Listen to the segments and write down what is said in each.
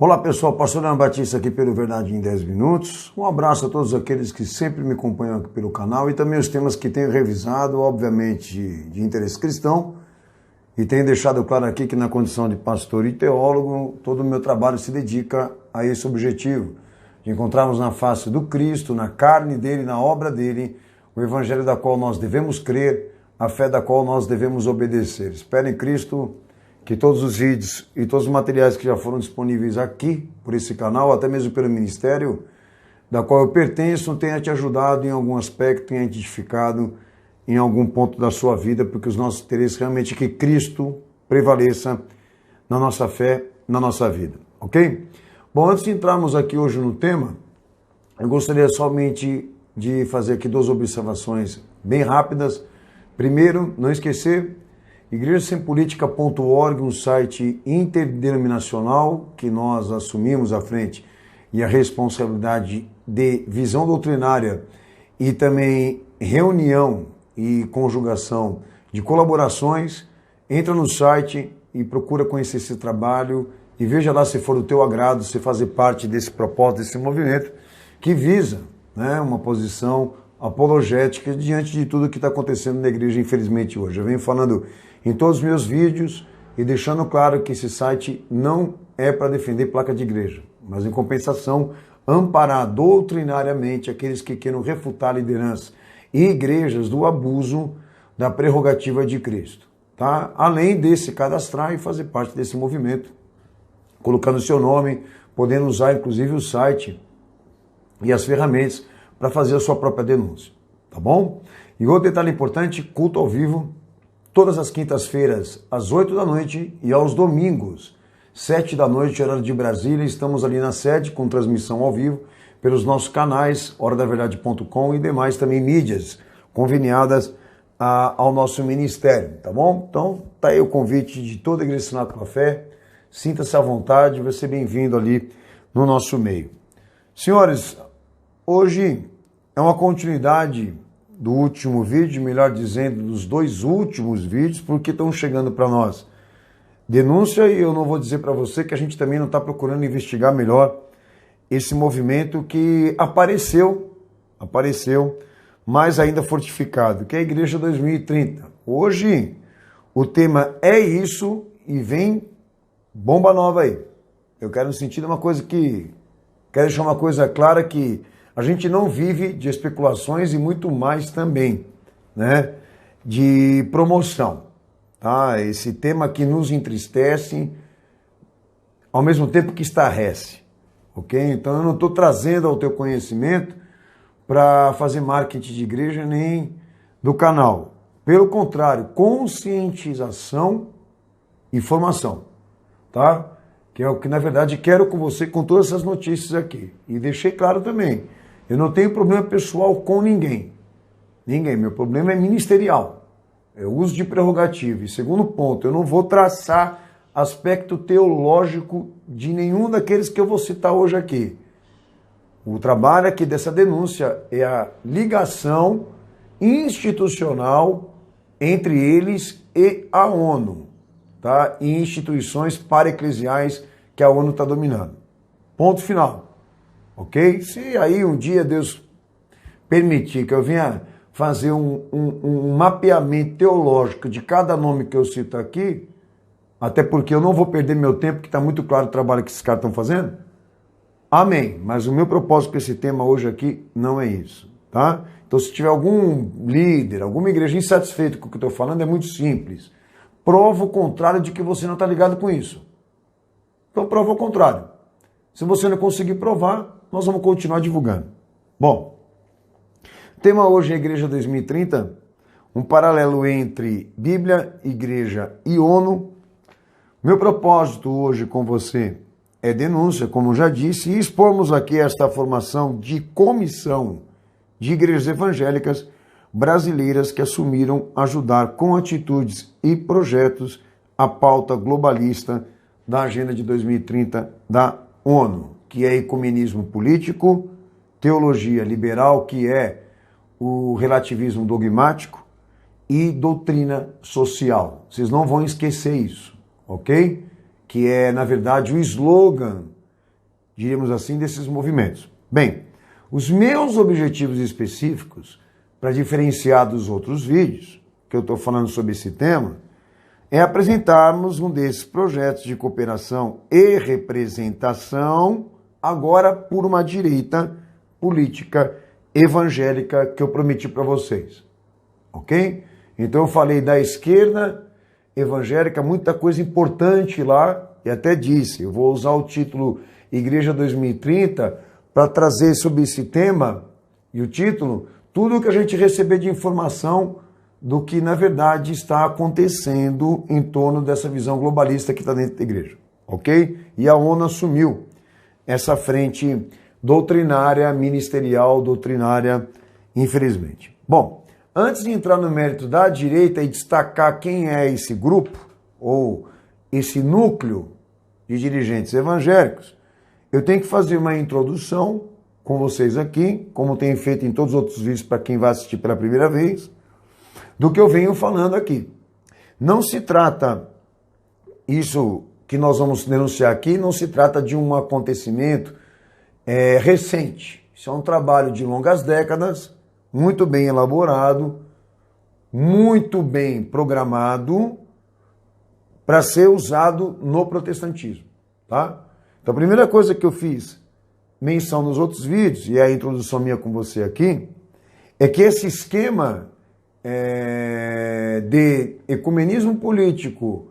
Olá pessoal, Pastor Leandro Batista aqui pelo Verdade em 10 Minutos. Um abraço a todos aqueles que sempre me acompanham aqui pelo canal e também os temas que tenho revisado, obviamente de interesse cristão. E tenho deixado claro aqui que na condição de pastor e teólogo, todo o meu trabalho se dedica a esse objetivo, de encontrarmos na face do Cristo, na carne dele, na obra dele, o evangelho da qual nós devemos crer, a fé da qual nós devemos obedecer. Espero em Cristo que todos os vídeos e todos os materiais que já foram disponíveis aqui, por esse canal, até mesmo pelo ministério, da qual eu pertenço, tenha te ajudado em algum aspecto, tenha edificado em algum ponto da sua vida, porque os nossos interesses realmente é que Cristo prevaleça na nossa fé, na nossa vida, ok? Bom, antes de entrarmos aqui hoje no tema, eu gostaria somente de fazer aqui duas observações bem rápidas. Primeiro, não esquecer, igrejasempolitica.org, um site interdenominacional que nós assumimos à frente e a responsabilidade de visão doutrinária e também reunião e conjugação de colaborações. Entra no site e procura conhecer esse trabalho e veja lá se for do teu agrado, se fazer parte desse propósito, desse movimento que visa, né, uma posição apologética diante de tudo que está acontecendo na igreja, infelizmente, hoje. Eu venho falando em todos os meus vídeos e deixando claro que esse site não é para defender placa de igreja, mas em compensação, amparar doutrinariamente aqueles que queiram refutar a liderança e igrejas do abuso da prerrogativa de Cristo, tá? Além de se cadastrar e fazer parte desse movimento, colocando seu nome, podendo usar inclusive o site e as ferramentas para fazer a sua própria denúncia, tá bom? E outro detalhe importante, culto ao vivo, todas as quintas-feiras, às 8 da noite e aos domingos, 7 da noite, horário de Brasília. Estamos ali na sede com transmissão ao vivo pelos nossos canais, horadaverdade.com e demais também mídias conveniadas ao nosso ministério, tá bom? Então, tá aí o convite de toda a Igreja Sinatra com a Fé. Sinta-se à vontade, vai ser bem-vindo ali no nosso meio. Senhores, hoje é uma continuidade do último vídeo, melhor dizendo, dos dois últimos vídeos, porque estão chegando para nós denúncia, e eu não vou dizer para você que a gente também não está procurando investigar melhor esse movimento que apareceu, mas ainda fortificado, que é a Igreja 2030. Hoje o tema é isso e vem bomba nova aí. Eu quero no sentido quero deixar uma coisa clara, que a gente não vive de especulações e muito mais também, né, de promoção, tá? Esse tema que nos entristece, ao mesmo tempo que estarrece, ok? Então eu não estou trazendo ao teu conhecimento para fazer marketing de igreja nem do canal. Pelo contrário, conscientização e formação, tá? Que é o que na verdade quero com você, com todas essas notícias aqui. E deixei claro também, eu não tenho problema pessoal com ninguém. Meu problema é ministerial. É o uso de prerrogativa. E segundo ponto, eu não vou traçar aspecto teológico de nenhum daqueles que eu vou citar hoje aqui. O trabalho aqui dessa denúncia é a ligação institucional entre eles e a ONU, tá? E instituições para-eclesiais que a ONU está dominando. Ponto final. Ok? Se aí um dia Deus permitir que eu venha fazer um mapeamento teológico de cada nome que eu cito aqui, até porque eu não vou perder meu tempo, que está muito claro o trabalho que esses caras estão fazendo, amém. Mas o meu propósito com esse tema hoje aqui não é isso, tá? Então, se tiver algum líder, alguma igreja insatisfeita com o que eu estou falando, é muito simples. Prova o contrário de que você não está ligado com isso. Então, prova o contrário. Se você não conseguir provar, nós vamos continuar divulgando. Bom, o tema hoje é Igreja 2030, um paralelo entre Bíblia, Igreja e ONU. Meu propósito hoje com você é denúncia, como já disse, e expormos aqui esta formação de comissão de igrejas evangélicas brasileiras que assumiram ajudar com atitudes e projetos a pauta globalista da Agenda de 2030 da ONU, que é ecumenismo político, teologia liberal, que é o relativismo dogmático, e doutrina social. Vocês não vão esquecer isso, ok? Que é, na verdade, o slogan diríamos assim, desses movimentos. Bem, os meus objetivos específicos, para diferenciar dos outros vídeos, que eu estou falando sobre esse tema, é apresentarmos um desses projetos de cooperação e representação, agora por uma direita política evangélica que eu prometi para vocês. Ok? Então eu falei da esquerda evangélica, muita coisa importante lá, e até disse, eu vou usar o título Igreja 2030 para trazer sobre esse tema, e o título, tudo o que a gente receber de informação do que na verdade está acontecendo em torno dessa visão globalista que está dentro da igreja. Ok? E a ONU assumiu essa frente doutrinária, ministerial, doutrinária, infelizmente. Bom, antes de entrar no mérito da direita e destacar quem é esse grupo, ou esse núcleo de dirigentes evangélicos, eu tenho que fazer uma introdução com vocês aqui, como tenho feito em todos os outros vídeos para quem vai assistir pela primeira vez, do que eu venho falando aqui. Não se trata, isso que nós vamos denunciar aqui, não se trata de um acontecimento recente. Isso é um trabalho de longas décadas, muito bem elaborado, muito bem programado para ser usado no protestantismo, tá? Então a primeira coisa que eu fiz menção nos outros vídeos, e é a introdução minha com você aqui, é que esse esquema de ecumenismo político,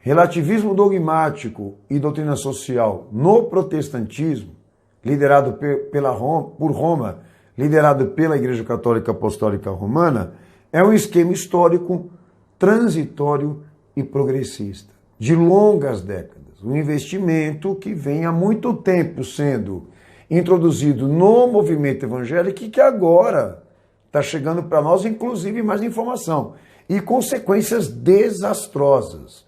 relativismo dogmático e doutrina social no protestantismo, liderado por Roma, liderado pela Igreja Católica Apostólica Romana, é um esquema histórico, transitório e progressista, de longas décadas. Um investimento que vem há muito tempo sendo introduzido no movimento evangélico e que agora está chegando para nós, inclusive, mais informação. E consequências desastrosas.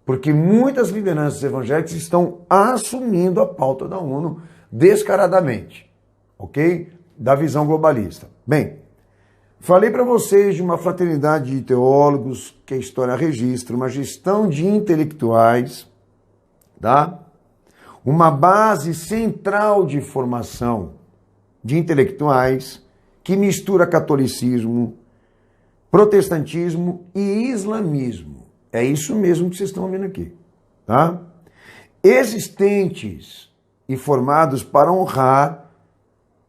Porque muitas lideranças evangélicas estão assumindo a pauta da ONU descaradamente. Ok? Da visão globalista. Bem, falei para vocês de uma fraternidade de teólogos, que a história registra, uma gestão de intelectuais, tá? Uma base central de formação de intelectuais que mistura catolicismo, protestantismo e islamismo. É isso mesmo que vocês estão vendo aqui, tá? Existentes e formados para honrar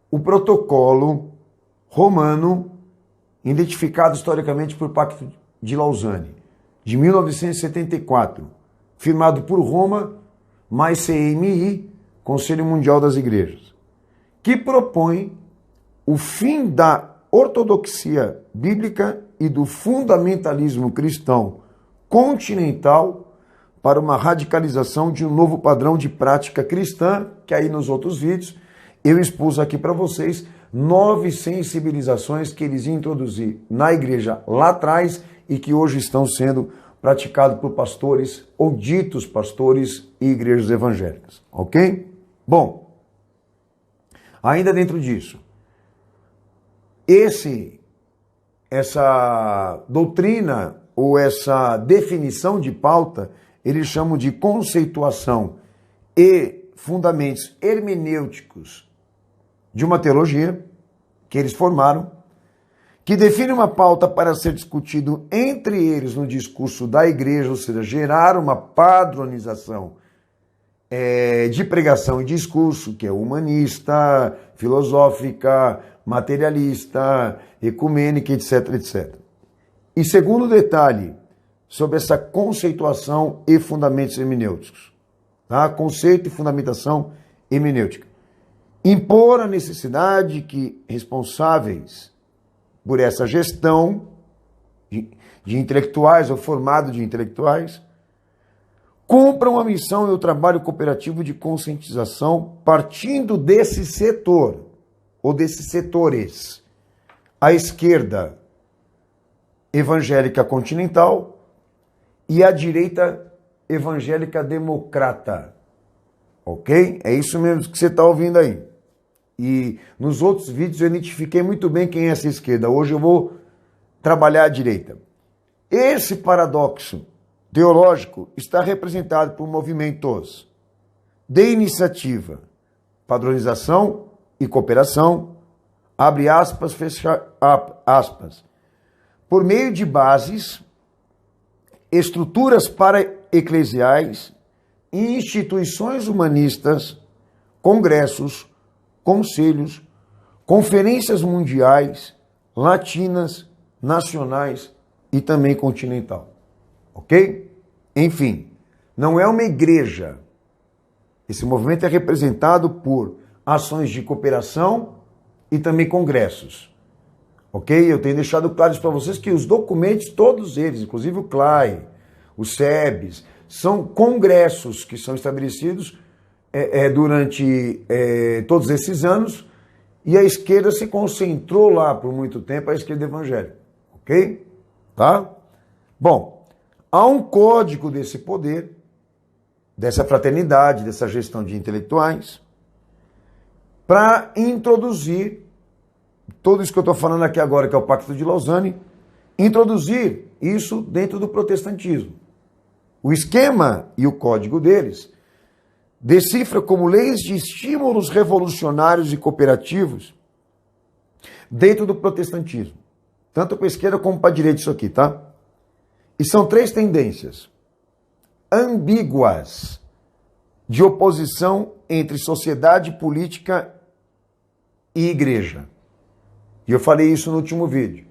o protocolo romano identificado historicamente por Pacto de Lausanne, de 1974, firmado por Roma, mais CMI, Conselho Mundial das Igrejas, que propõe o fim da ortodoxia bíblica e do fundamentalismo cristão continental para uma radicalização de um novo padrão de prática cristã, que aí nos outros vídeos eu expus aqui para vocês 9 sensibilizações que eles introduziram na igreja lá atrás e que hoje estão sendo praticados por pastores ou ditos pastores e igrejas evangélicas, ok? Bom, ainda dentro disso, essa doutrina ou essa definição de pauta, eles chamam de conceituação e fundamentos hermenêuticos de uma teologia que eles formaram, que define uma pauta para ser discutido entre eles no discurso da igreja, ou seja, gerar uma padronização de pregação e discurso, que é humanista, filosófica, materialista, ecumênica, etc, etc. E segundo detalhe, sobre essa conceituação e fundamentos hermenêuticos, tá? Conceito e fundamentação hermenêutica. Impor a necessidade que responsáveis por essa gestão de intelectuais ou formado de intelectuais cumpram a missão e o trabalho cooperativo de conscientização partindo desse setor ou desses setores. A esquerda evangélica continental e a direita evangélica democrata. Ok? É isso mesmo que você está ouvindo aí. E nos outros vídeos eu identifiquei muito bem quem é essa esquerda. Hoje eu vou trabalhar a direita. Esse paradoxo teológico está representado por movimentos de iniciativa, padronização e cooperação, abre aspas, fecha aspas, por meio de bases, estruturas para-eclesiais e instituições humanistas, congressos, conselhos, conferências mundiais, latinas, nacionais e também continental. Ok? Enfim, não é uma igreja. Esse movimento é representado por ações de cooperação e também congressos. Ok? Eu tenho deixado claro isso para vocês que os documentos, todos eles, inclusive o CLAI, o SEBS, são congressos que são estabelecidos durante todos esses anos, e a esquerda se concentrou lá por muito tempo, a esquerda evangélica. Ok? Tá? Bom, há um código desse poder, dessa fraternidade, dessa gestão de intelectuais, para introduzir tudo isso que eu estou falando aqui agora, que é o Pacto de Lausanne, introduzir isso dentro do protestantismo. O esquema e o código deles decifra como leis de estímulos revolucionários e cooperativos dentro do protestantismo. Tanto para a esquerda como para a direita isso aqui, tá? E são 3 tendências ambíguas de oposição entre sociedade, política e igreja. E eu falei isso no último vídeo.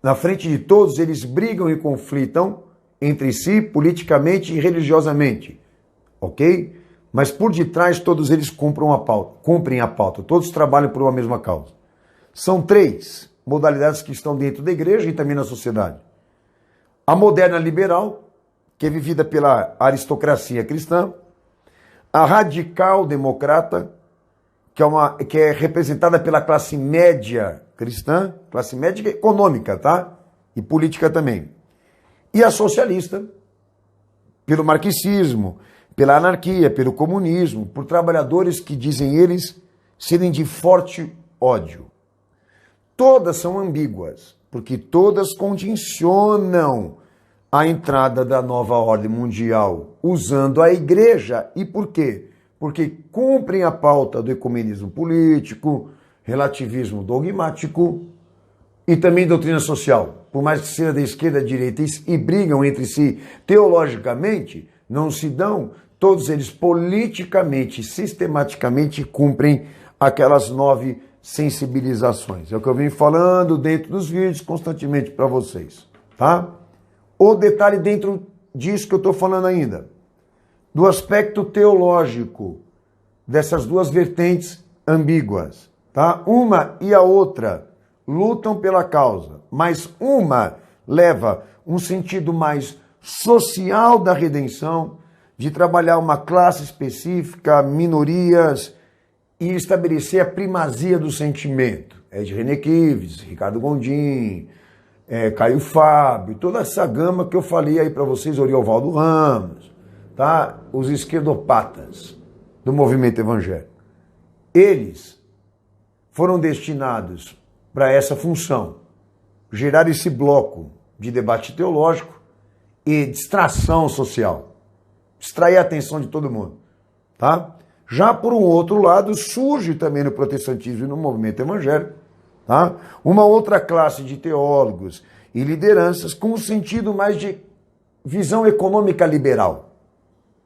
Na frente de todos, eles brigam e conflitam entre si, politicamente e religiosamente. Ok? Mas por detrás, todos eles cumprem a pauta. Todos trabalham por uma mesma causa. São 3 modalidades que estão dentro da igreja e também na sociedade. A moderna liberal, que é vivida pela aristocracia cristã. A radical democrata, que é representada pela classe média cristã, classe média econômica, tá? E política também. E a socialista, pelo marxismo, pela anarquia, pelo comunismo, por trabalhadores que dizem eles serem de forte ódio. Todas são ambíguas, porque todas condicionam a entrada da nova ordem mundial usando a igreja. E por quê? Porque cumprem a pauta do ecumenismo político, relativismo dogmático e também doutrina social. Por mais que seja da esquerda, da direita e brigam entre si teologicamente, não se dão, todos eles politicamente, sistematicamente cumprem aquelas 9 sensibilizações. É o que eu venho falando dentro dos vídeos constantemente para vocês, tá? O detalhe dentro disso que eu estou falando ainda, do aspecto teológico dessas 2 vertentes ambíguas, tá? Uma e a outra lutam pela causa, mas uma leva um sentido mais social da redenção, de trabalhar uma classe específica, minorias, e estabelecer a primazia do sentimento. É de René Kives, Ricardo Gondim, Caio Fábio, toda essa gama que eu falei aí para vocês, Oriovaldo Ramos, tá? Os esquerdopatas do movimento evangélico. Eles foram destinados para essa função, gerar esse bloco de debate teológico e distração social, distrair a atenção de todo mundo, tá? Já por um outro lado, surge também no protestantismo e no movimento evangélico, tá? Uma outra classe de teólogos e lideranças com um sentido mais de visão econômica liberal,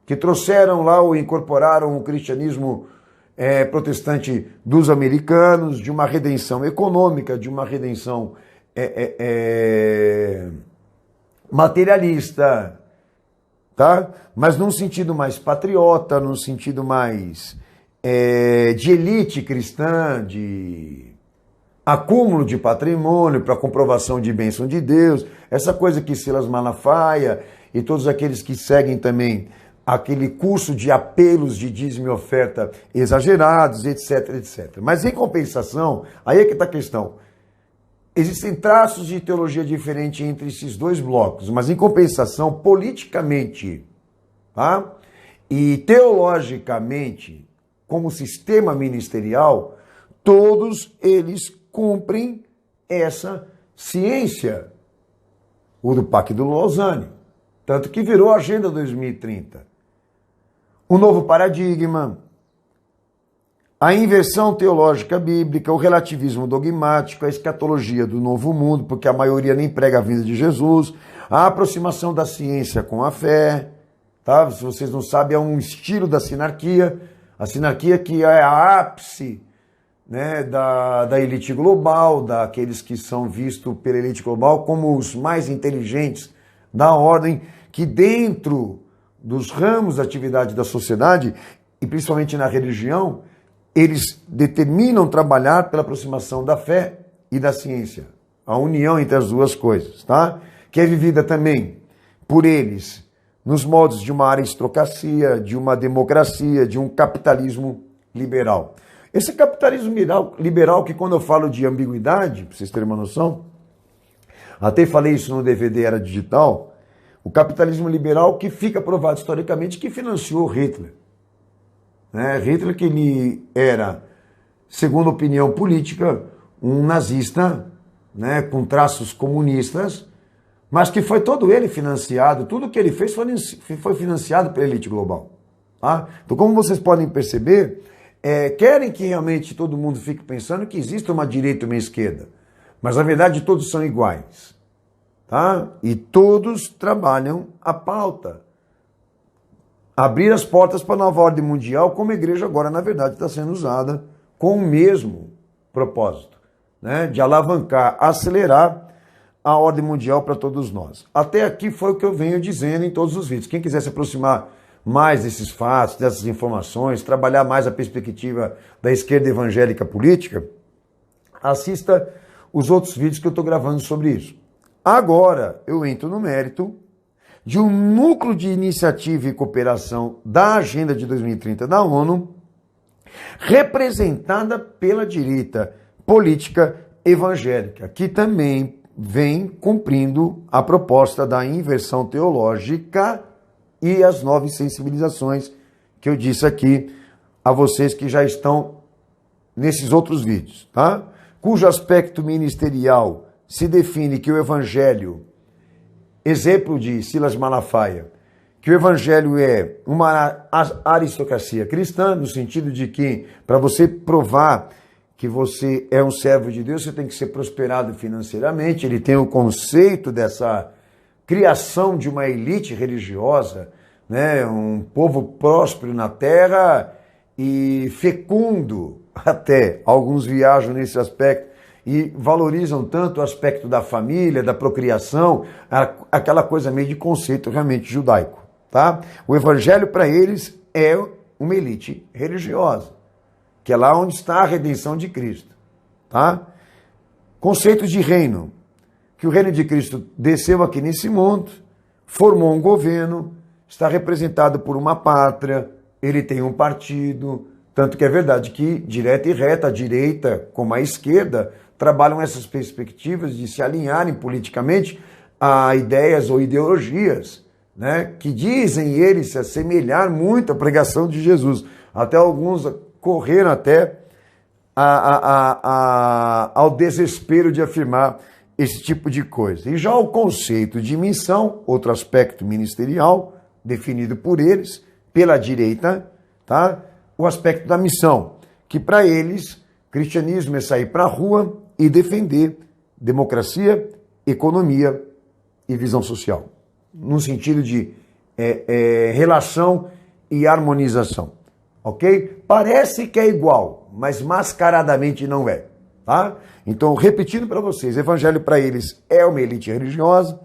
que trouxeram lá ou incorporaram o cristianismo protestante dos americanos, de uma redenção econômica, de uma redenção materialista, tá? Mas num sentido mais patriota, num sentido mais de elite cristã, de acúmulo de patrimônio para comprovação de bênção de Deus, essa coisa que Silas Malafaia e todos aqueles que seguem também aquele curso de apelos de dízimo e oferta exagerados, etc, etc. Mas em compensação, aí é que está a questão. Existem traços de teologia diferente entre esses 2 blocos, mas em compensação, politicamente, tá? E teologicamente, como sistema ministerial, todos eles cumprem essa ciência, o do Pacto de Lausanne, tanto que virou a Agenda 2030. Um novo paradigma, a inversão teológica bíblica, o relativismo dogmático, a escatologia do novo mundo, porque a maioria nem prega a vinda de Jesus, a aproximação da ciência com a fé, tá? Se vocês não sabem, é um estilo da sinarquia, a sinarquia que é a ápice, né, da elite global, daqueles que são vistos pela elite global como os mais inteligentes da ordem, que dentro dos ramos da atividade da sociedade, e principalmente na religião, eles determinam trabalhar pela aproximação da fé e da ciência, a união entre as duas coisas, tá? Que é vivida também por eles nos modos de uma aristocracia, de uma democracia, de um capitalismo liberal. Esse capitalismo liberal que, quando eu falo de ambiguidade, para vocês terem uma noção, até falei isso no DVD Era Digital, o capitalismo liberal que fica provado historicamente que financiou Hitler. Hitler, que ele era, segundo a opinião política, um nazista, né, com traços comunistas, mas que foi todo ele financiado, tudo que ele fez foi financiado pela elite global. Tá? Então, como vocês podem perceber, querem que realmente todo mundo fique pensando que existe uma direita e uma esquerda, mas na verdade todos são iguais. Tá? E todos trabalham a pauta. Abrir as portas para a nova ordem mundial, como a igreja agora, na verdade, está sendo usada com o mesmo propósito, né? De alavancar, acelerar a ordem mundial para todos nós. Até aqui foi o que eu venho dizendo em todos os vídeos. Quem quiser se aproximar mais desses fatos, dessas informações, trabalhar mais a perspectiva da esquerda evangélica política, assista os outros vídeos que eu estou gravando sobre isso. Agora eu entro no mérito de um núcleo de iniciativa e cooperação da Agenda de 2030 da ONU, representada pela direita política evangélica, que também vem cumprindo a proposta da inversão teológica e as 9 sensibilizações que eu disse aqui a vocês que já estão nesses outros vídeos, tá? Cujo aspecto ministerial se define que o evangelho, exemplo de Silas Malafaia, que o evangelho é uma aristocracia cristã, no sentido de que, para você provar que você é um servo de Deus, você tem que ser prosperado financeiramente. Ele tem o conceito dessa criação de uma elite religiosa, né? Um povo próspero na terra e fecundo até. Alguns viajam nesse aspecto e valorizam tanto o aspecto da família, da procriação, aquela coisa meio de conceito realmente judaico, tá? O evangelho para eles é uma elite religiosa, que é lá onde está a redenção de Cristo, tá? Conceitos de reino, que o reino de Cristo desceu aqui nesse mundo, formou um governo, está representado por uma pátria, ele tem um partido, tanto que é verdade que direta e reta, a direita como a esquerda, trabalham essas perspectivas de se alinharem politicamente a ideias ou ideologias, né, que dizem eles se assemelhar muito à pregação de Jesus. Até alguns correram até ao desespero de afirmar esse tipo de coisa. E já o conceito de missão, outro aspecto ministerial, definido por eles, pela direita, tá? O aspecto da missão, que para eles, cristianismo é sair para a rua e defender democracia, economia e visão social, no sentido de relação e harmonização, ok? Parece que é igual, mas mascaradamente não é, tá? Então, repetindo para vocês, evangelho para eles é uma elite religiosa,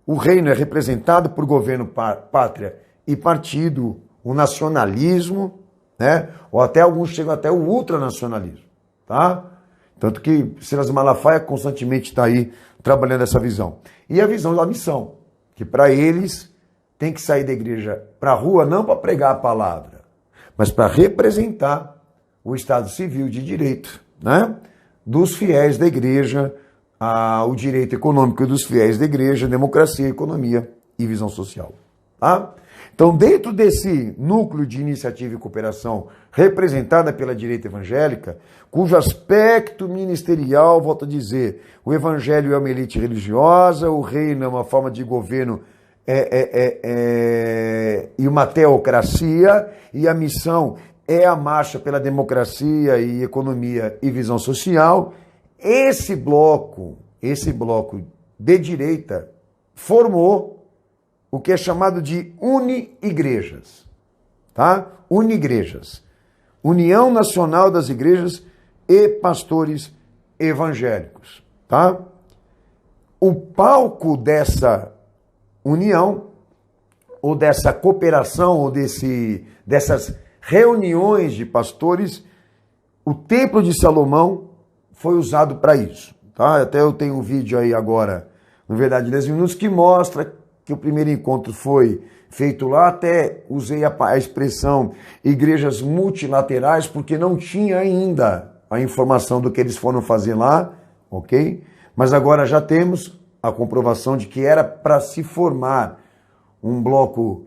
o reino é representado por governo, pátria e partido, o nacionalismo, né? Ou até alguns chegam até o ultranacionalismo, tá? Tanto que Silas Malafaia constantemente está aí trabalhando essa visão. E a visão da missão, que para eles tem que sair da igreja para a rua não para pregar a palavra, mas para representar o Estado civil de direito, né? Dos fiéis da igreja, o direito econômico dos fiéis da igreja, democracia, economia e visão social. Tá? Então, dentro desse núcleo de iniciativa e cooperação representada pela direita evangélica, cujo aspecto ministerial, volto a dizer, o evangelho é uma elite religiosa, o reino é uma forma de governo e uma teocracia, e a missão é a Marcha pela Democracia e Economia e Visão Social. Esse bloco de direita formou o que é chamado de uni-igrejas, tá? Uni-igrejas. União Nacional das Igrejas e Pastores Evangélicos, tá? O palco dessa união, ou dessa cooperação, ou dessas reuniões de pastores, o Templo de Salomão foi usado para isso, tá? Até eu tenho um vídeo aí agora, na verdade, 10 minutos, que mostra que o primeiro encontro foi feito lá. Até usei a expressão igrejas multilaterais, porque não tinha ainda a informação do que eles foram fazer lá, ok? Mas agora já temos a comprovação de que era para se formar um bloco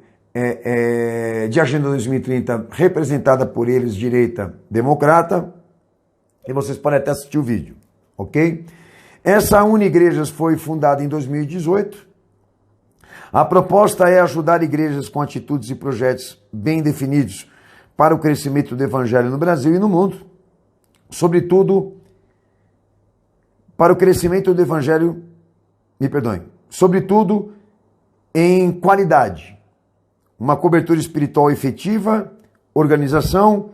de Agenda 2030 representada por eles, direita democrata, e vocês podem até assistir o vídeo, ok? Essa Uni-Igrejas foi fundada em 2018. A proposta é ajudar igrejas com atitudes e projetos bem definidos para o crescimento do evangelho no Brasil e no mundo, sobretudo para o crescimento do evangelho, sobretudo em qualidade, uma cobertura espiritual efetiva, organização,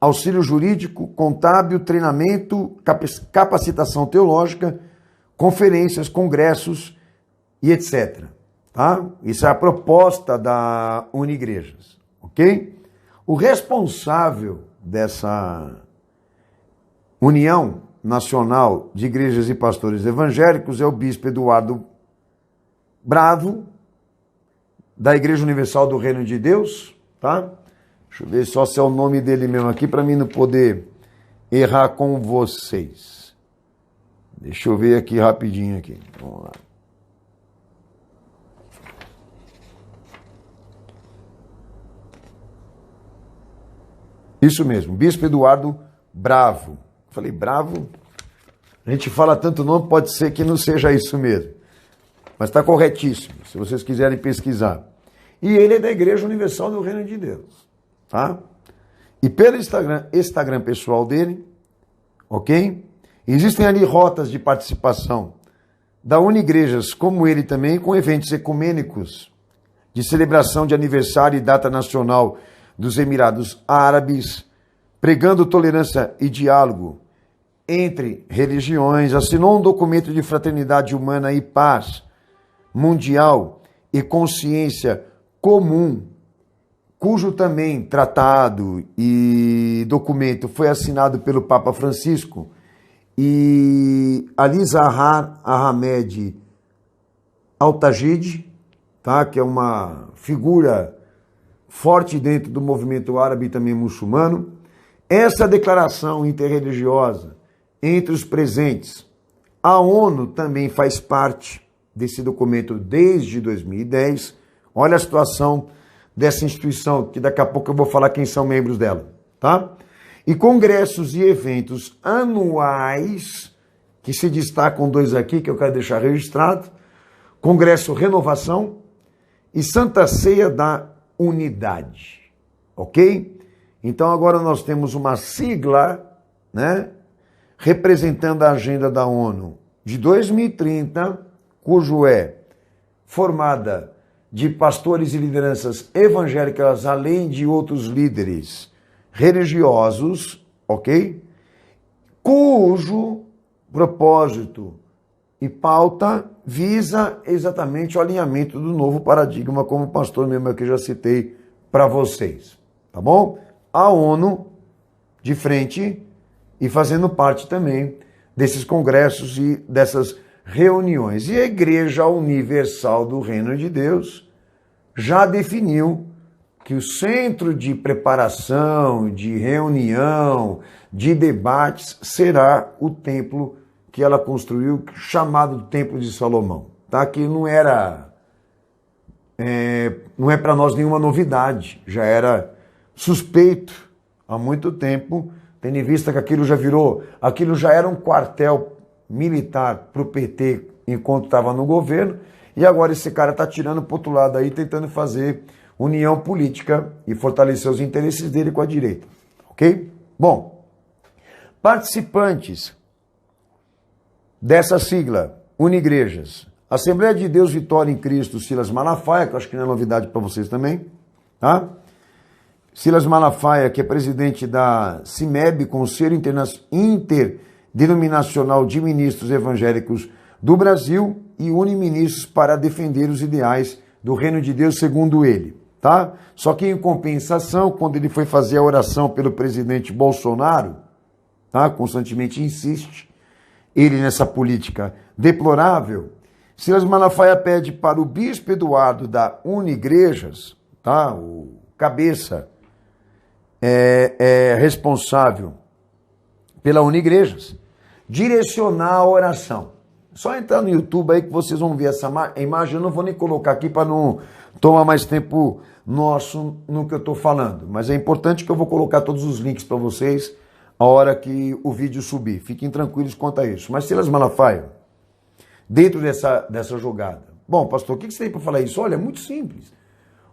auxílio jurídico, contábil, treinamento, capacitação teológica, conferências, congressos e etc. Tá? Isso é a proposta da Uni-Igrejas, ok? O responsável dessa União Nacional de Igrejas e Pastores Evangélicos é o bispo Eduardo Bravo, da Igreja Universal do Reino de Deus, tá? Deixa eu ver só se é o nome dele mesmo aqui, para mim não poder errar com vocês. Deixa eu ver aqui rapidinho aqui. Vamos lá. Isso mesmo, bispo Eduardo Bravo. Falei Bravo? A gente fala tanto nome, pode ser que não seja isso mesmo. Mas está corretíssimo, se vocês quiserem pesquisar. E ele é da Igreja Universal do Reino de Deus, tá? E pelo Instagram pessoal dele, ok? Existem ali rotas de participação da Uni-Igrejas, como ele também, com eventos ecumênicos de celebração de aniversário e data nacional dos Emirados Árabes, pregando tolerância e diálogo entre religiões, assinou um documento de fraternidade humana e paz mundial e consciência comum, cujo também tratado e documento foi assinado pelo Papa Francisco e Ali Zahar Ahmed Al-Tajid, tá? Que é uma figura forte dentro do movimento árabe e também muçulmano. Essa declaração interreligiosa entre os presentes, a ONU também faz parte desse documento desde 2010. Olha a situação dessa instituição, que daqui a pouco eu vou falar quem são membros dela, tá? E congressos e eventos anuais, que se destacam dois aqui, que eu quero deixar registrado: Congresso Renovação e Santa Ceia da Unidade, ok? Então agora nós temos uma sigla, né, representando a agenda da ONU de 2030, cujo é formada de pastores e lideranças evangélicas, além de outros líderes religiosos, ok? Cujo propósito e pauta visa exatamente o alinhamento do novo paradigma, como o pastor mesmo aqui já citei para vocês, tá bom? A ONU de frente e fazendo parte também desses congressos e dessas reuniões. E a Igreja Universal do Reino de Deus já definiu que o centro de preparação, de reunião, de debates será o templo que ela construiu, chamado Templo de Salomão, tá? Que não é para nós nenhuma novidade, já era suspeito há muito tempo, tendo em vista que aquilo já era um quartel militar para o PT enquanto estava no governo, e agora esse cara está tirando para o outro lado aí, tentando fazer união política e fortalecer os interesses dele com a direita. ok? Bom, participantes dessa sigla, Unigrejas, Assembleia de Deus Vitória em Cristo, Silas Malafaia, que eu acho que não é novidade para vocês também, tá? Silas Malafaia, que é presidente da CIMEB, Conselho Interdenominacional de Ministros Evangélicos do Brasil, e une ministros para defender os ideais do reino de Deus, segundo ele, tá? Só que em compensação, quando ele foi fazer a oração pelo presidente Bolsonaro, tá? Constantemente insiste, ele nessa política deplorável, Silas Malafaia pede para o bispo Eduardo da Unigrejas, tá? O cabeça responsável pela Unigrejas, direcionar a oração. Só entrar no YouTube aí que vocês vão ver essa imagem. Eu não vou nem colocar aqui para não tomar mais tempo nosso no que eu estou falando. Mas é importante que eu vou colocar todos os links para vocês a hora que o vídeo subir. Fiquem tranquilos quanto a isso. Mas Silas Malafaia, dentro dessa jogada. Bom, pastor, o que você tem para falar isso? Olha, é muito simples.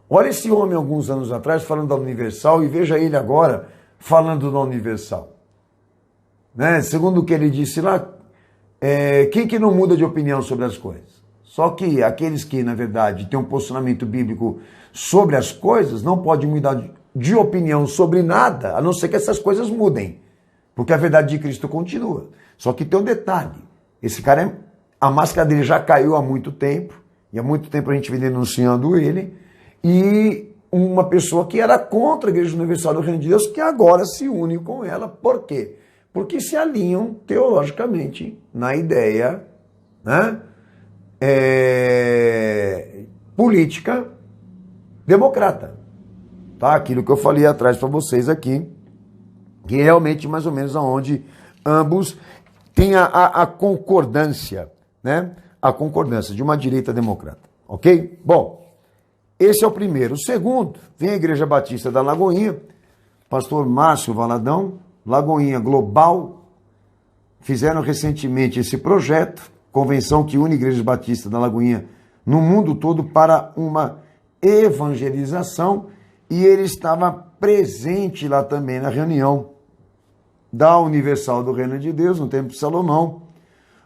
Olha esse homem alguns anos atrás falando da Universal e veja ele agora falando da Universal. Né? Segundo o que ele disse lá, quem que não muda de opinião sobre as coisas? Só que aqueles que, na verdade, têm um posicionamento bíblico sobre as coisas não podem mudar de opinião sobre nada, a não ser que essas coisas mudem. Porque a verdade de Cristo continua. Só que tem um detalhe. Esse cara, a máscara dele já caiu há muito tempo, e há muito tempo a gente vem denunciando ele, e uma pessoa que era contra a Igreja Universal do Reino de Deus, que agora se une com ela. Por quê? Porque se alinham teologicamente na ideia, né, política democrata. Tá? Aquilo que eu falei atrás para vocês aqui, que é realmente mais ou menos aonde ambos têm a concordância, né? A concordância de uma direita democrata. Ok? Bom, esse é o primeiro. O segundo, vem a Igreja Batista da Lagoinha, pastor Márcio Valadão, Lagoinha Global, fizeram recentemente esse projeto, convenção que une igrejas batistas da Lagoinha no mundo todo para uma evangelização, e ele estava presente lá também na reunião da Universal do Reino de Deus, no Templo de Salomão,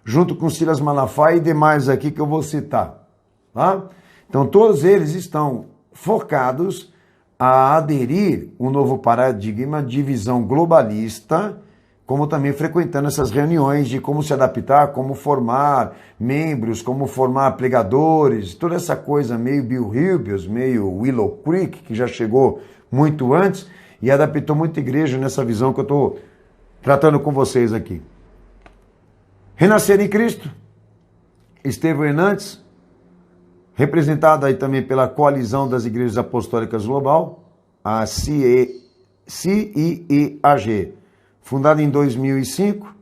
junto com Silas Malafaia e demais aqui que eu vou citar. Tá? Então todos eles estão focados a aderir um novo paradigma de visão globalista, como também frequentando essas reuniões de como se adaptar, como formar membros, como formar pregadores, toda essa coisa meio Bill Hybels, meio Willow Creek, que já chegou muito antes e adaptou muita igreja nessa visão que eu estou tratando com vocês aqui. Renascer em Cristo, Estevão Hernandes, representado aí também pela Coalizão das Igrejas Apostólicas Global, a CIEAG, fundada em 2005,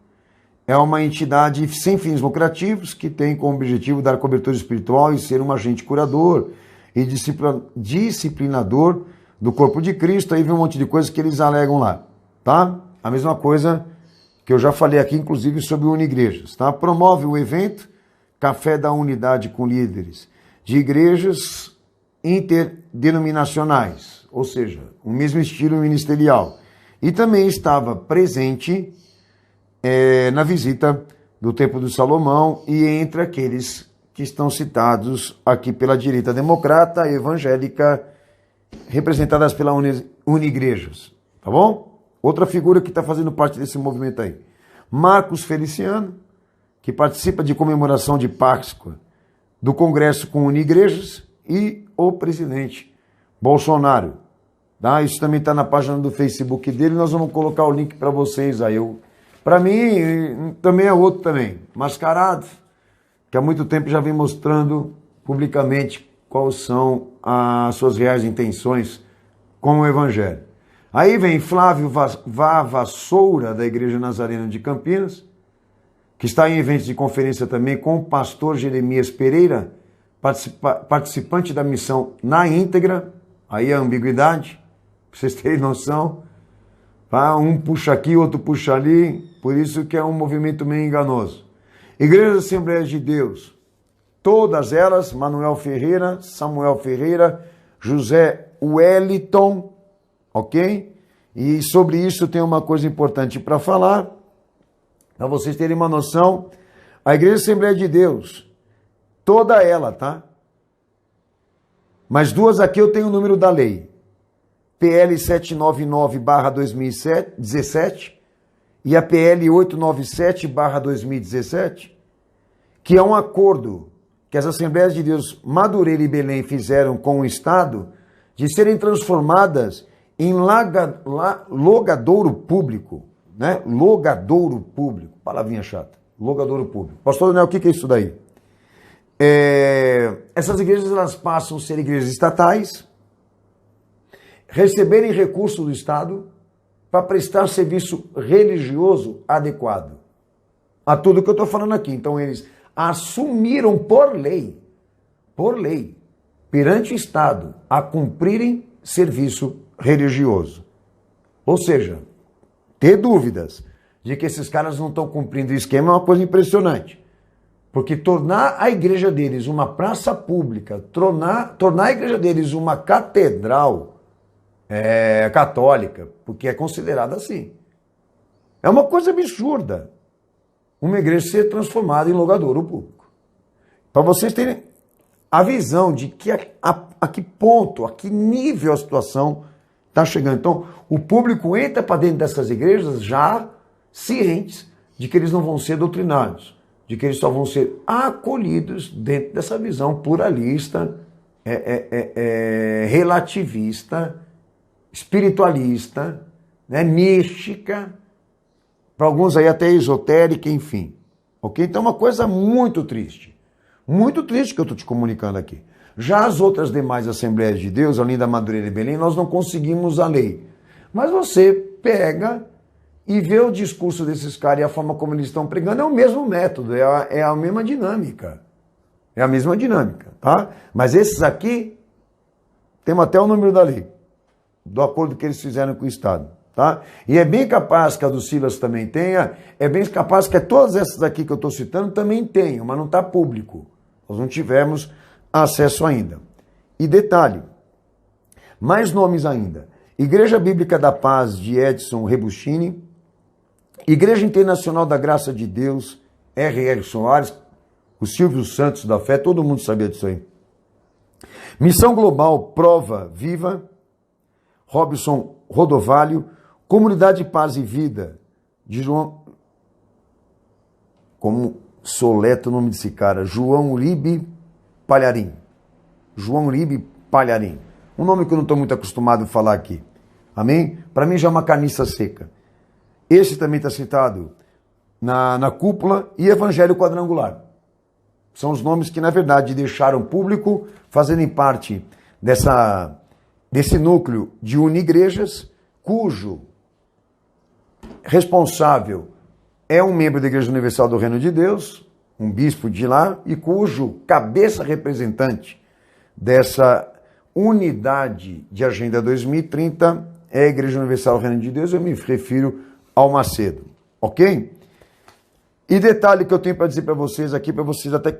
é uma entidade sem fins lucrativos que tem como objetivo dar cobertura espiritual e ser um agente curador e disciplinador do corpo de Cristo. Aí vem um monte de coisas que eles alegam lá, tá? A mesma coisa que eu já falei aqui, inclusive, sobre Unigrejas, tá? Promove o evento Café da Unidade com líderes de igrejas interdenominacionais, ou seja, o mesmo estilo ministerial. E também estava presente na visita do Templo de Salomão e entre aqueles que estão citados aqui pela direita democrata e evangélica, representadas pela Unigrejas. Tá bom? Outra figura que está fazendo parte desse movimento aí. Marcos Feliciano, que participa de comemoração de Páscoa do Congresso com Unigrejas, e o presidente Bolsonaro. Tá? Isso também está na página do Facebook dele, nós vamos colocar o link para vocês aí. Para mim, também é outro também, mascarado, que há muito tempo já vem mostrando publicamente quais são as suas reais intenções com o Evangelho. Aí vem Flávio Vavassoura, da Igreja Nazarena de Campinas, que está em eventos de conferência também com o pastor Jeremias Pereira, participante da missão na íntegra. Aí a ambiguidade, para vocês terem noção. Tá? Um puxa aqui, outro puxa ali, por isso que é um movimento meio enganoso. Igrejas Assembleias de Deus, todas elas, Manuel Ferreira, Samuel Ferreira, José Wellington, ok? E sobre isso tem uma coisa importante para falar, para vocês terem uma noção. A Igreja Assembleia de Deus, toda ela, tá? Mas duas aqui eu tenho o número da lei. PL 799/2017 e a PL 897/2017, que é um acordo que as Assembleias de Deus Madureira e Belém fizeram com o Estado de serem transformadas em logadouro público, né? Logadouro público, palavrinha chata, logadouro público. Pastor Daniel, o que é isso daí? Essas igrejas elas passam a ser igrejas estatais, receberem recursos do Estado para prestar serviço religioso adequado a tudo que eu estou falando aqui. Então eles assumiram por lei, perante o Estado, a cumprirem serviço religioso. Ou seja, ter dúvidas de que esses caras não estão cumprindo o esquema é uma coisa impressionante. Porque tornar a igreja deles uma praça pública, tornar a igreja deles uma catedral católica, porque é considerada assim, é uma coisa absurda. Uma igreja ser transformada em logadouro público. Para vocês terem a visão de que a que ponto, a que nível a situação está chegando. Então, o público entra para dentro dessas igrejas já cientes de que eles não vão ser doutrinários, de que eles só vão ser acolhidos dentro dessa visão pluralista, relativista, espiritualista, né, mística, para alguns aí até esotérica, enfim. Ok? Então é uma coisa muito triste que eu estou te comunicando aqui. Já as outras demais Assembleias de Deus, além da Madureira e Belém, nós não conseguimos a lei. Mas você pega e vê o discurso desses caras e a forma como eles estão pregando, é o mesmo método, é a mesma dinâmica. É a mesma dinâmica, tá? Mas esses aqui, temos até o número da lei, do acordo que eles fizeram com o Estado, tá? E é bem capaz que a do Silas também tenha, é bem capaz que todas essas aqui que eu estou citando também tenham, mas não está público. Nós não tivemos acesso ainda. E detalhe, mais nomes ainda. Igreja Bíblica da Paz, de Edson Rebuchini, Igreja Internacional da Graça de Deus, R.R. Soares, o Silvio Santos da Fé, todo mundo sabia disso aí. Missão Global Prova Viva, Robson Rodovalho, Comunidade Paz e Vida, de João... Como soleta o nome desse cara, João Uribe Palharim. João Uribe Palharim. Um nome que eu não estou muito acostumado a falar aqui. Amém? Para mim já é uma carniça seca. Esse também está citado na cúpula e Evangelho Quadrangular. São os nomes que, na verdade, deixaram público, fazendo parte desse núcleo de unigrejas, cujo responsável é um membro da Igreja Universal do Reino de Deus, um bispo de lá, e cujo cabeça representante dessa unidade de Agenda 2030 é a Igreja Universal do Reino de Deus. Eu me refiro ao Macedo, ok? E detalhe que eu tenho para dizer para vocês aqui, para vocês até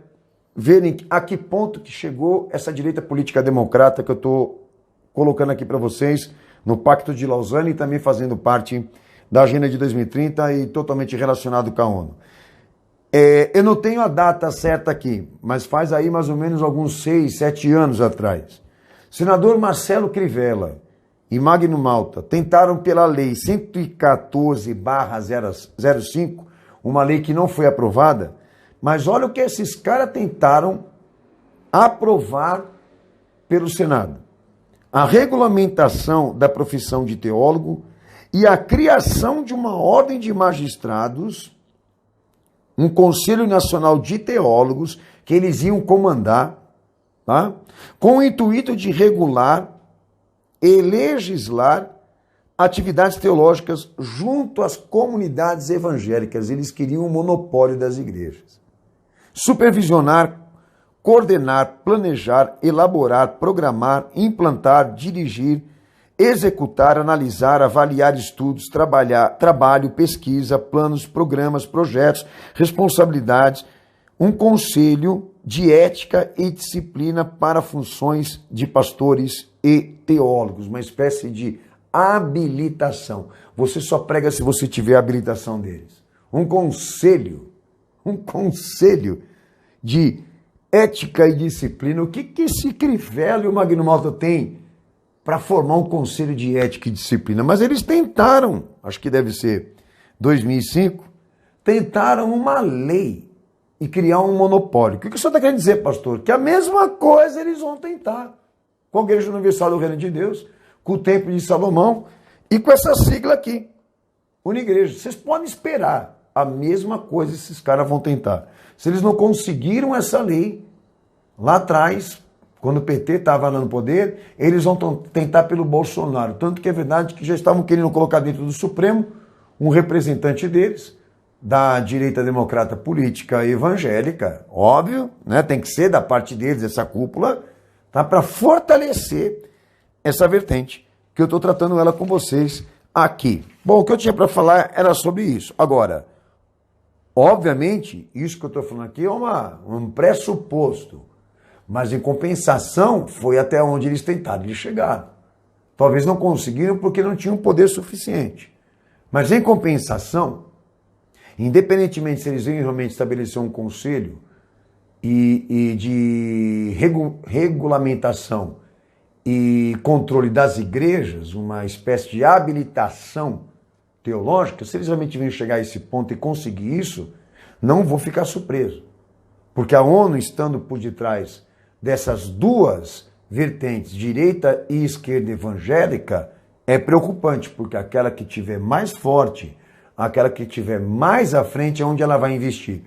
verem a que ponto que chegou essa direita política democrata que eu estou colocando aqui para vocês no Pacto de Lausanne e também fazendo parte da Agenda de 2030 e totalmente relacionado com a ONU. Eu não tenho a data certa aqui, mas faz aí mais ou menos alguns 6, 7 anos atrás. Senador Marcelo Crivella e Magno Malta tentaram pela lei 114/05, uma lei que não foi aprovada, mas olha o que esses caras tentaram aprovar pelo Senado. A regulamentação da profissão de teólogo e a criação de uma ordem de magistrados, um Conselho Nacional de Teólogos, que eles iam comandar, tá? Com o intuito de regular e legislar atividades teológicas junto às comunidades evangélicas. Eles queriam o monopólio das igrejas. Supervisionar, coordenar, planejar, elaborar, programar, implantar, dirigir, executar, analisar, avaliar estudos, trabalho, pesquisa, planos, programas, projetos, responsabilidades, um conselho de ética e disciplina para funções de pastores e teólogos, uma espécie de habilitação. Você só prega se você tiver a habilitação deles. Um conselho de ética e disciplina. O que esse Crivella e o Magno Malta tem para formar um conselho de ética e disciplina? Mas eles tentaram, acho que deve ser 2005, tentaram uma lei e criar um monopólio. O que o senhor está querendo dizer, pastor? Que a mesma coisa eles vão tentar com a Igreja Universal do Reino de Deus, com o Templo de Salomão e com essa sigla aqui, Unigreja. Vocês podem esperar a mesma coisa esses caras vão tentar. Se eles não conseguiram essa lei lá atrás, quando o PT estava lá no poder, eles vão tentar pelo Bolsonaro. Tanto que é verdade que já estavam querendo colocar dentro do Supremo um representante deles, da direita democrata política evangélica, óbvio, né? Tem que ser da parte deles essa cúpula, tá? Para fortalecer essa vertente, que eu estou tratando ela com vocês aqui. Bom, o que eu tinha para falar era sobre isso. Agora, obviamente, isso que eu estou falando aqui é um pressuposto, mas em compensação foi até onde eles tentaram, eles chegaram. Talvez não conseguiram porque não tinham poder suficiente. Mas em compensação, independentemente se eles vêm realmente estabelecer um conselho e de regulamentação e controle das igrejas, uma espécie de habilitação teológica, se eles realmente vêm chegar a esse ponto e conseguir isso, não vou ficar surpreso. Porque a ONU, estando por detrás dessas duas vertentes, direita e esquerda evangélica, é preocupante, porque aquela que tiver mais forte, aquela que tiver mais à frente é onde ela vai investir.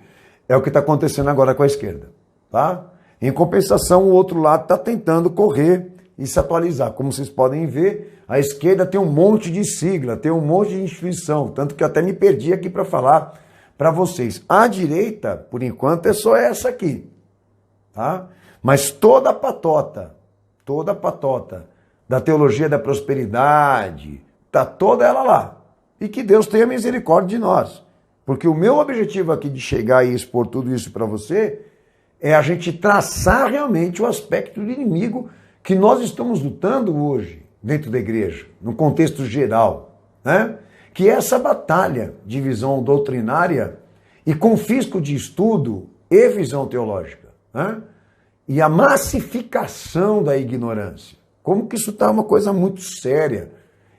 É o que está acontecendo agora com a esquerda. Tá? Em compensação, o outro lado está tentando correr e se atualizar. Como vocês podem ver, a esquerda tem um monte de sigla, tem um monte de instituição, tanto que eu até me perdi aqui para falar para vocês. A direita, por enquanto, é só essa aqui. Tá? Mas toda a patota da teologia da prosperidade, está toda ela lá. E que Deus tenha misericórdia de nós. Porque o meu objetivo aqui de chegar e expor tudo isso para você é a gente traçar realmente o aspecto do inimigo que nós estamos lutando hoje dentro da igreja, no contexto geral, né? Que é essa batalha de visão doutrinária e confisco de estudo e visão teológica, né? E a massificação da ignorância. Como que isso está uma coisa muito séria.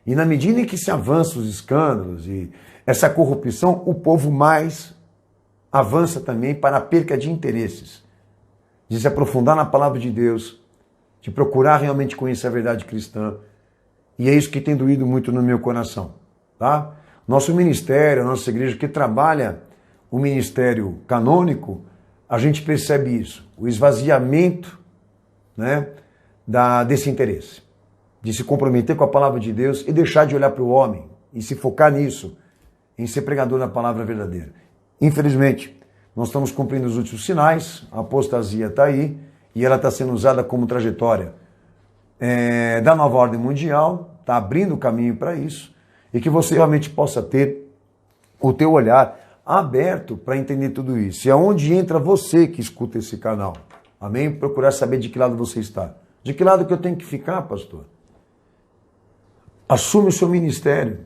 E na medida em que se avançam os escândalos e essa corrupção, o povo mais avança também para a perca de interesses, de se aprofundar na palavra de Deus, de procurar realmente conhecer a verdade cristã. E é isso que tem doído muito no meu coração. Tá? Nosso ministério, a nossa igreja que trabalha o ministério canônico, a gente percebe isso, o esvaziamento, né, desse interesse, de se comprometer com a palavra de Deus e deixar de olhar para o homem e se focar nisso, em ser pregador da palavra verdadeira. Infelizmente, nós estamos cumprindo os últimos sinais, a apostasia está aí e ela está sendo usada como trajetória da nova ordem mundial, está abrindo o caminho para isso e que você realmente possa ter o teu olhar aberto para entender tudo isso. E aonde entra você que escuta esse canal. Amém? Procurar saber de que lado você está. De que lado que eu tenho que ficar, pastor? Assume o seu ministério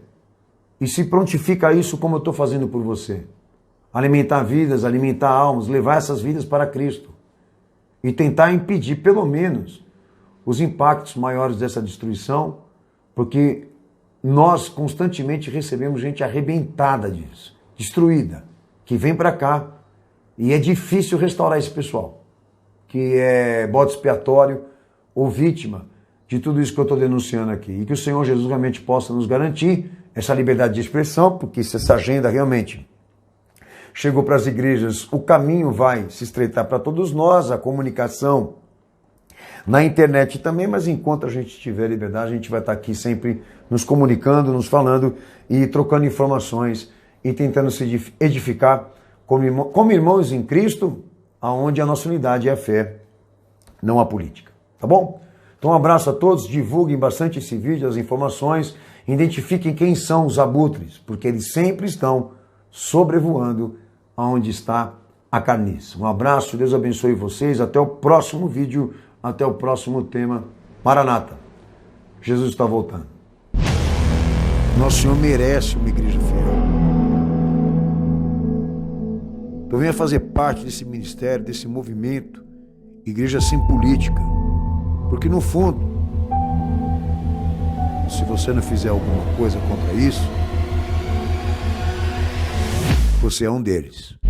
e se prontifica a isso como eu estou fazendo por você. Alimentar vidas, alimentar almas, levar essas vidas para Cristo. E tentar impedir, pelo menos, os impactos maiores dessa destruição, porque nós constantemente recebemos gente arrebentada disso, destruída, que vem para cá e é difícil restaurar esse pessoal, que é bode expiatório ou vítima de tudo isso que eu estou denunciando aqui. E que o Senhor Jesus realmente possa nos garantir essa liberdade de expressão, porque se essa agenda realmente chegou para as igrejas, o caminho vai se estreitar para todos nós, a comunicação na internet também, mas enquanto a gente tiver liberdade, a gente vai estar aqui sempre nos comunicando, nos falando e trocando informações e tentando se edificar como irmãos em Cristo, aonde a nossa unidade é a fé, não a política. Tá bom? Então um abraço a todos, divulguem bastante esse vídeo, as informações, identifiquem quem são os abutres, porque eles sempre estão sobrevoando aonde está a carniça. Um abraço, Deus abençoe vocês, até o próximo vídeo, até o próximo tema. Maranata, Jesus está voltando. Nosso Senhor merece uma igreja fiel. Então venha fazer parte desse ministério, desse movimento, igreja sem política. Porque no fundo, se você não fizer alguma coisa contra isso, você é um deles.